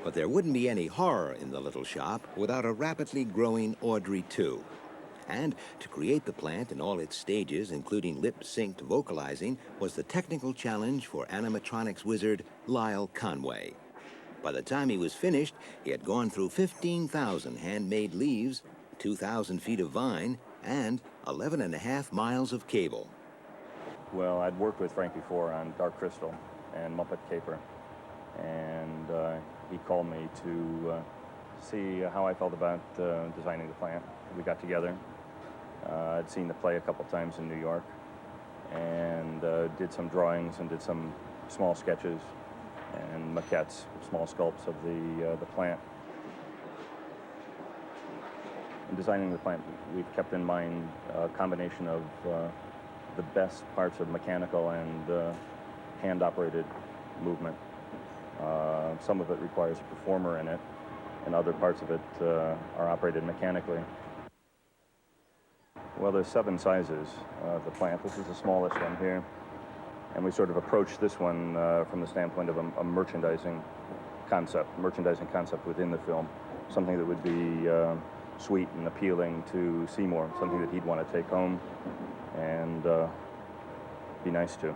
But there wouldn't be any horror in the little shop without a rapidly growing Audrey II. And to create the plant in all its stages, including lip-synced vocalizing, was the technical challenge for animatronics wizard Lyle Conway. By the time he was finished, he had gone through 15,000 handmade leaves, 2,000 feet of vine, and 11.5 miles of cable. Well, I'd worked with Frank before on Dark Crystal and Muppet Caper, and he called me to see how I felt about designing the plant. We got together. I'd seen the play a couple times in New York, and did some drawings and did some small sketches and maquettes, small sculpts of the plant. In designing the plant, we've kept in mind a combination of the best parts of mechanical and hand-operated movement. Some of it requires a performer in it, and other parts of it are operated mechanically. Well, there's 7 sizes of the plant. This is the smallest one here. And we sort of approached this one from the standpoint of a merchandising concept within the film, something that would be sweet and appealing to Seymour, something that he'd want to take home and be nice to.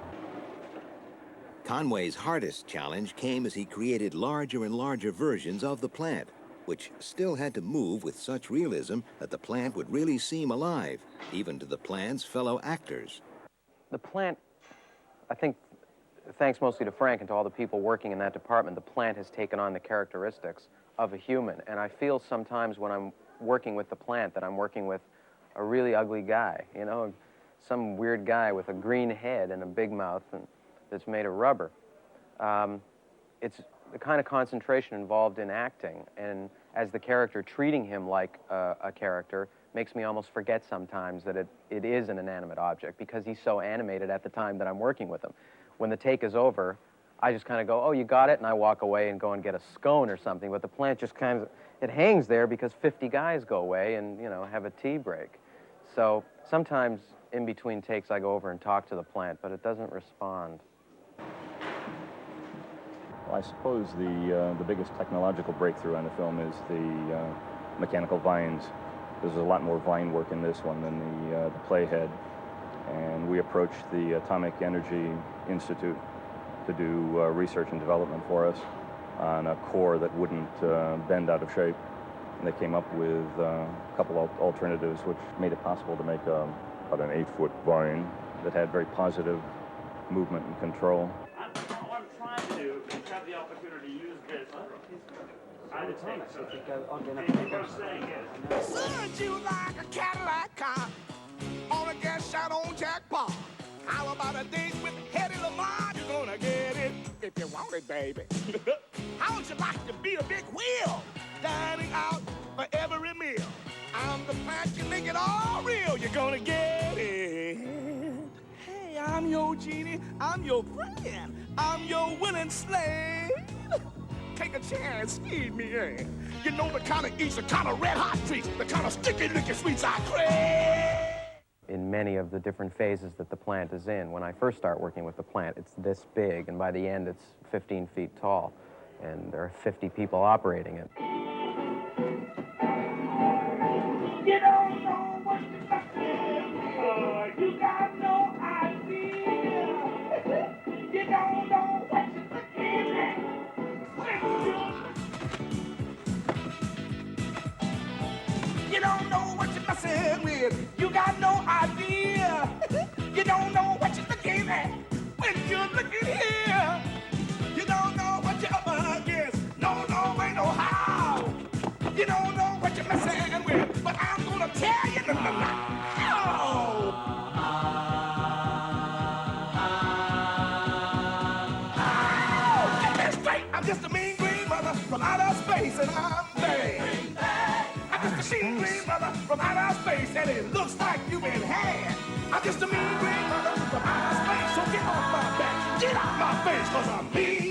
Conway's hardest challenge came as he created larger and larger versions of the plant, which still had to move with such realism that the plant would really seem alive, even to the plant's fellow actors. The plant, I think, thanks mostly to Frank and to all the people working in that department, the plant has taken on the characteristics of a human. And I feel sometimes when I'm working with the plant that I'm working with a really ugly guy, you know, some weird guy with a green head and a big mouth and that's made of rubber. It's the kind of concentration involved in acting, and as the character, treating him like a character makes me almost forget sometimes that it is an inanimate object, because he's so animated at the time that I'm working with him. When the take is over, I just kind of go, oh, you got it, and I walk away and go and get a scone or something, but the plant just kind of, it hangs there because 50 guys go away and, you know, have a tea break. So sometimes in between takes I go over and talk to the plant, but it doesn't respond. Well, I suppose the biggest technological breakthrough on the film is the mechanical vines. There's a lot more vine work in this one than the playhead. And we approached the Atomic Energy Institute to do research and development for us on a core that wouldn't bend out of shape. And they came up with a couple of alternatives which made it possible to make about an 8-foot vine that had very positive movement and control. What I'm trying to do is have the opportunity to use this. I would take so. What I'm saying is, Served you like a Cadillac car on a gas shot on jackpot. How about a date with Hedy Lamarr? You're gonna get it if you want it, baby. How would you like to be a big wheel, dining out for every meal? I'm the plant, you make it all real. You're gonna get it. Hey, I'm your genie, I'm your friend, I'm your willing slave. Take a chance, feed me in. You know the kind of eats, the kind of red hot treats, the kind of sticky, licky sweets I crave. In many of the different phases that the plant is in, when I first start working with the plant, it's this big, and by the end, it's 15 feet tall, and there are 50 people operating it. You don't know what you're fucking with. You got no idea. You don't know what you're fucking with. You don't know what you're messing with. You got no idea. You don't know what you're looking at when you're looking here. You don't know what you're up against. No, no way, no how. You don't know what you're messing with, but I'm gonna tell you now. Get this straight, I'm just a mean green mother from outer space, and I'm bad. I'm just a mean green mother from outer space, and it looks like you've been had. I'm just a mean green mother from outer space, so get off my back, get out my face, 'cause I'm mean.